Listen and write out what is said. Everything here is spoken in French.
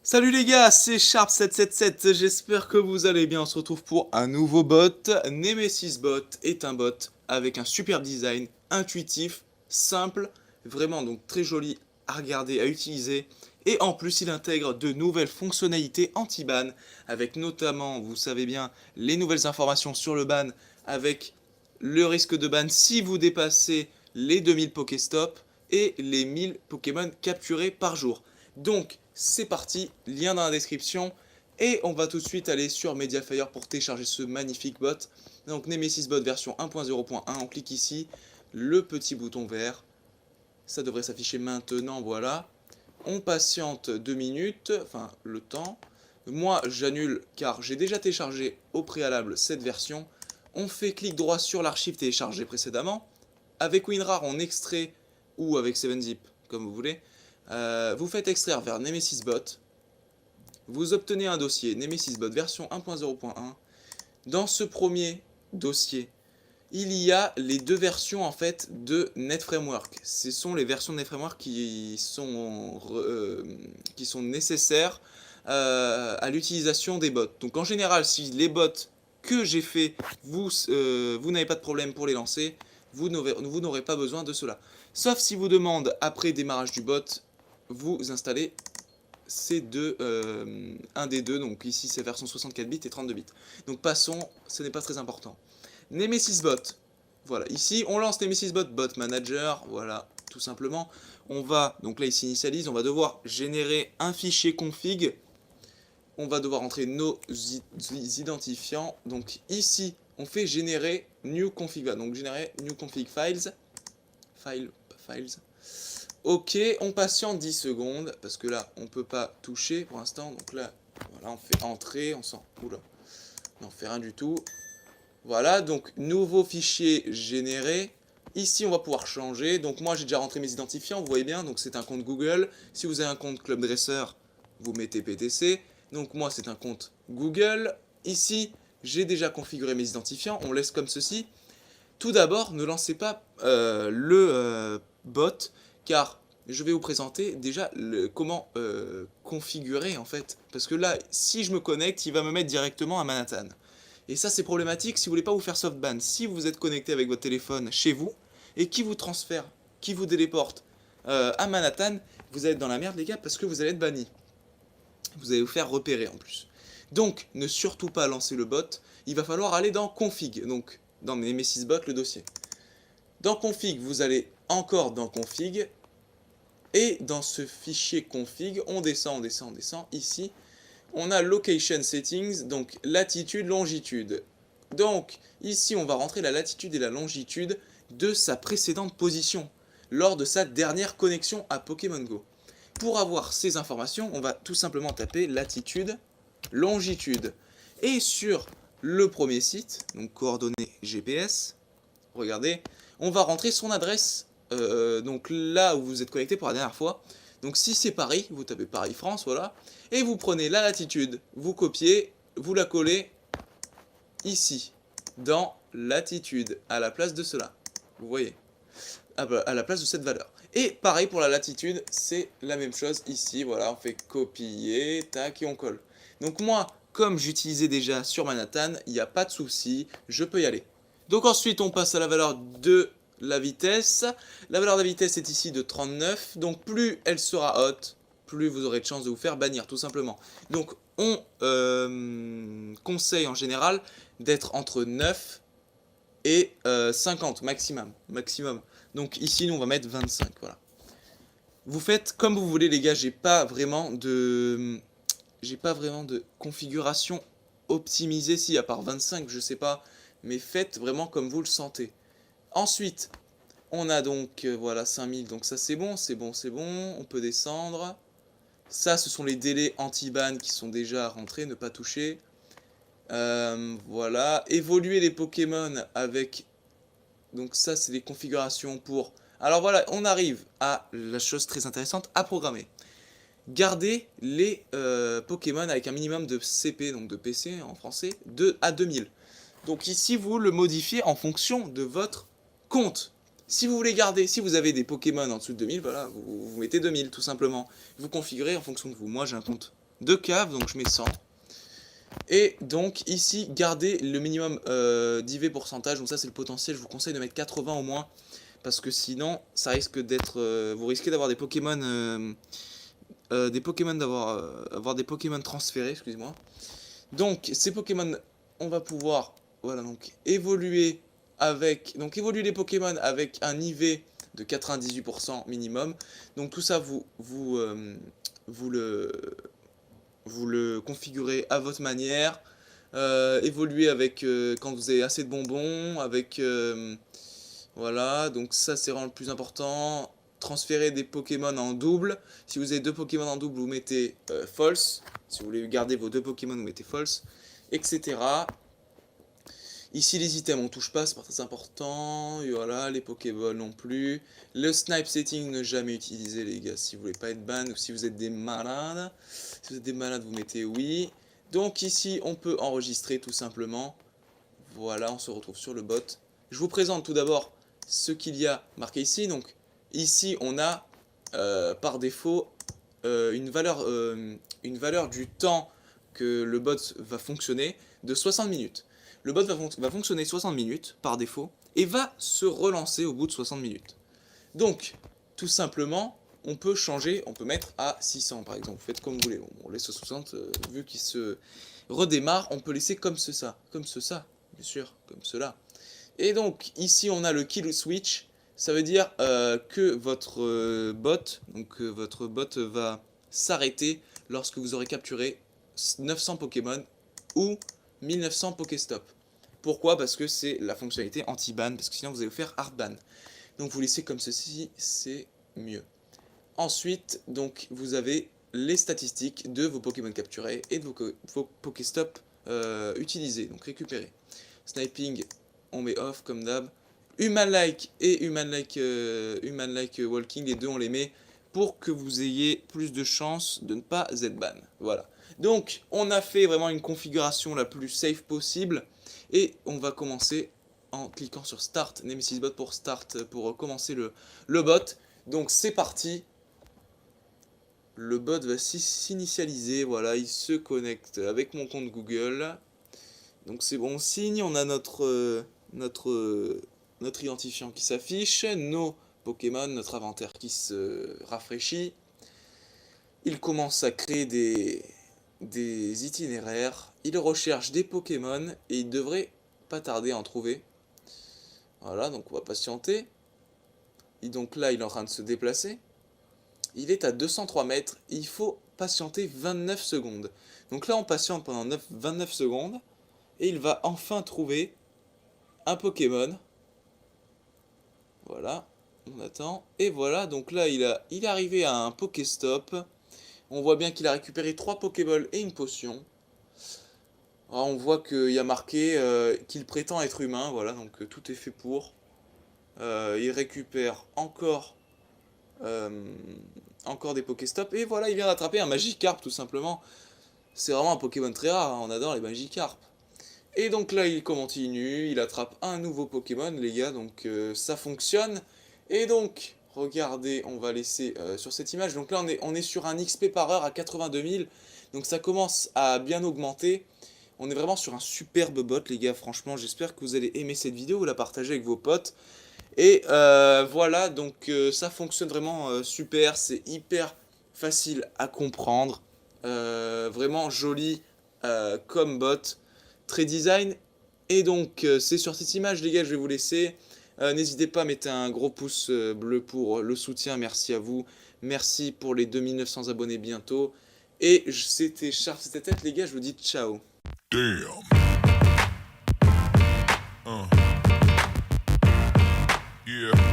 Salut les gars, c'est Sharp777, j'espère que vous allez bien. On se retrouve pour un nouveau bot. Nemesis Bot est un bot avec un superbe design, intuitif, simple, vraiment donc très joli à regarder, à utiliser. Et en plus, il intègre de nouvelles fonctionnalités anti-ban, avec notamment, vous savez bien, les nouvelles informations sur le ban, avec le risque de ban si vous dépassez les 2000 Pokéstop et les 1000 Pokémon capturés par jour. Donc, c'est parti, lien dans la description. Et on va tout de suite aller sur Mediafire pour télécharger ce magnifique bot. Donc, Nemesis Bot version 1.0.1. On clique ici, le petit bouton vert. Ça devrait s'afficher maintenant, voilà. On patiente 2 minutes, enfin le temps. Moi, j'annule car j'ai déjà téléchargé au préalable cette version. On fait clic droit sur l'archive téléchargée précédemment. Avec WinRAR, on extrait, ou avec 7zip, comme vous voulez. Vous faites extraire vers Nemesis Bot. Vous obtenez un dossier Nemesis Bot version 1.0.1. Dans ce premier dossier, il y a les deux versions en fait de NetFramework. Ce sont les versions de NetFramework qui sont nécessaires à l'utilisation des bots. Donc en général, si les bots que j'ai fait, vous n'avez pas de problème pour les lancer, vous n'aurez pas besoin de cela. Sauf si vous demande après démarrage du bot, vous installez un des deux, donc ici c'est version 64 bits et 32 bits. Donc passons, ce n'est pas très important. Nemesis Bot, voilà, ici on lance Nemesis Bot, Bot Manager, voilà, tout simplement. On va, donc là il s'initialise, on va devoir générer un fichier config. On va devoir entrer nos identifiants. Donc ici, on fait générer new config, donc générer new config files. Files. Ok, on patiente 10 secondes, parce que là, on peut pas toucher pour l'instant. Donc là, voilà, on fait entrer, on sent... Oula, non, on fait rien du tout. Voilà, donc nouveau fichier généré. Ici, on va pouvoir changer. Donc moi, j'ai déjà rentré mes identifiants, vous voyez bien. Donc c'est un compte Google. Si vous avez un compte Club Dresser, vous mettez PTC. Donc moi, c'est un compte Google. Ici, j'ai déjà configuré mes identifiants. On laisse comme ceci. Tout d'abord, ne lancez pas le bot, car je vais vous présenter déjà comment configurer en fait. Parce que là, si je me connecte, il va me mettre directement à Manhattan. Et ça, c'est problématique si vous voulez pas vous faire softban. Si vous êtes connecté avec votre téléphone chez vous et qui vous transfère, qui vous téléporte à Manhattan, vous allez être dans la merde, les gars, parce que vous allez être banni. Vous allez vous faire repérer en plus. Donc, ne surtout pas lancer le bot. Il va falloir aller dans config. Donc, dans Nemesis Bot, le dossier. Dans config, vous allez encore dans config. Et dans ce fichier config, on descend, on descend, on descend. Ici, on a location settings, donc latitude, longitude. Donc, ici, on va rentrer la latitude et la longitude de sa précédente position, lors de sa dernière connexion à Pokémon Go. Pour avoir ces informations, on va tout simplement taper latitude, longitude. Et sur le premier site, donc coordonnées GPS, regardez, on va rentrer son adresse, donc là où vous êtes connecté pour la dernière fois. Donc si c'est Paris, vous tapez Paris-France, voilà, et vous prenez la latitude, vous copiez, vous la collez ici, dans latitude, à la place de cela, vous voyez, à la place de cette valeur. Et pareil pour la latitude, c'est la même chose ici, voilà, on fait copier, tac, et on colle. Donc moi, comme j'utilisais déjà sur Manhattan, il n'y a pas de souci, je peux y aller. Donc ensuite, on passe à la valeur de la vitesse. La valeur de la vitesse est ici de 39, donc plus elle sera haute, plus vous aurez de chances de vous faire bannir, tout simplement. Donc on conseille en général d'être entre 9 et 50 maximum. Donc ici, nous, on va mettre 25, voilà. Vous faites comme vous voulez, les gars, j'ai pas vraiment de configuration optimisée, si, à part 25, je sais pas, mais faites vraiment comme vous le sentez. Ensuite, on a donc, voilà, 5000, donc ça c'est bon, on peut descendre. Ça, ce sont les délais anti-ban qui sont déjà rentrés, ne pas toucher. Voilà, évoluer les Pokémon avec... Donc ça, c'est les configurations pour... Alors voilà, on arrive à la chose très intéressante à programmer. Garder les Pokémon avec un minimum de CP, donc de PC en français, à 2000. Donc ici, vous le modifiez en fonction de votre compte. Si vous voulez garder, si vous avez des Pokémon en dessous de 2000, voilà, vous mettez 2000 tout simplement. Vous configurez en fonction de vous. Moi, j'ai un compte 2 caves, donc je mets 100. Et donc ici, gardez le minimum d'IV pourcentage, donc ça c'est le potentiel, je vous conseille de mettre 80 au moins, parce que sinon, ça risque d'être, vous risquez d'avoir des Pokémon, avoir des Pokémon transférés, excusez-moi. Donc ces Pokémon, on va pouvoir, voilà, donc évoluer les Pokémon avec un IV de 98% minimum. Donc tout ça, vous le configurez à votre manière. Évoluer avec quand vous avez assez de bonbons, avec voilà, donc ça c'est vraiment le plus important. Transférer des Pokémon en double. Si vous avez 2 Pokémon en double, vous mettez false. Si vous voulez garder vos 2 Pokémon, vous mettez false, etc. Ici les items on touche pas, c'est pas très important. Et voilà, les Pokéballs non plus. Le snipe setting ne jamais utiliser les gars si vous voulez pas être ban ou si vous êtes des malades. Si vous êtes des malades vous mettez oui. Donc ici on peut enregistrer tout simplement. Voilà, on se retrouve sur le bot. Je vous présente tout d'abord ce qu'il y a marqué ici. Donc ici on a par défaut une valeur du temps que le bot va fonctionner de 60 minutes. Le bot va fonctionner 60 minutes par défaut et va se relancer au bout de 60 minutes. Donc, tout simplement, on peut changer, on peut mettre à 600 par exemple. Vous faites comme vous voulez. On laisse 60, vu qu'il se redémarre, on peut laisser comme ça, bien sûr, comme cela. Et donc, ici, on a le kill switch. Ça veut dire que votre bot va s'arrêter lorsque vous aurez capturé 900 Pokémon ou 1900 Pokéstop. Pourquoi? Parce que c'est la fonctionnalité anti-ban, parce que sinon vous allez vous faire hard ban. Donc vous laissez comme ceci, c'est mieux. Ensuite, donc vous avez les statistiques de vos Pokémon capturés et de vos Pokéstop utilisés, donc récupérés. Sniping, on met off comme d'hab. Human-like et Human-like Walking, les deux on les met pour que vous ayez plus de chances de ne pas Z-ban. Voilà. Donc, on a fait vraiment une configuration la plus safe possible. Et on va commencer en cliquant sur Start, NemesisBot pour commencer le bot. Donc, c'est parti. Le bot va s'initialiser. Voilà, il se connecte avec mon compte Google. Donc, c'est bon signe. On a notre identifiant qui s'affiche. Nos Pokémon, notre inventaire qui se rafraîchit. Il commence à créer des itinéraires, il recherche des Pokémon et il devrait pas tarder à en trouver. Voilà, donc on va patienter. Et donc là, il est en train de se déplacer. Il est à 203 mètres, il faut patienter 29 secondes. Donc là, on patiente pendant 29 secondes et il va enfin trouver un Pokémon. Voilà, on attend. Et voilà, donc là, il est arrivé à un Pokéstop. On voit bien qu'il a récupéré 3 Pokéballs et une potion. Alors on voit qu'il y a marqué qu'il prétend être humain, voilà, donc tout est fait pour. Il récupère encore des Pokéstops. Et voilà, il vient d'attraper un Magikarp tout simplement. C'est vraiment un Pokémon très rare, hein, on adore les Magikarp. Et donc là il continue, il attrape un nouveau Pokémon les gars, donc ça fonctionne. Et donc... regardez, on va laisser sur cette image. Donc là, on est sur un XP par heure à 82 000. Donc ça commence à bien augmenter. On est vraiment sur un superbe bot, les gars. Franchement, j'espère que vous allez aimer cette vidéo. Vous la partagez avec vos potes. Et voilà, donc ça fonctionne vraiment super. C'est hyper facile à comprendre. Vraiment joli comme bot. Très design. Et donc, c'est sur cette image, les gars, je vais vous laisser. N'hésitez pas à mettre un gros pouce bleu pour le soutien, merci à vous. Merci pour les 2900 abonnés bientôt. Et c'était Sharp, c'était tête, les gars, je vous dis ciao. Damn. Yeah.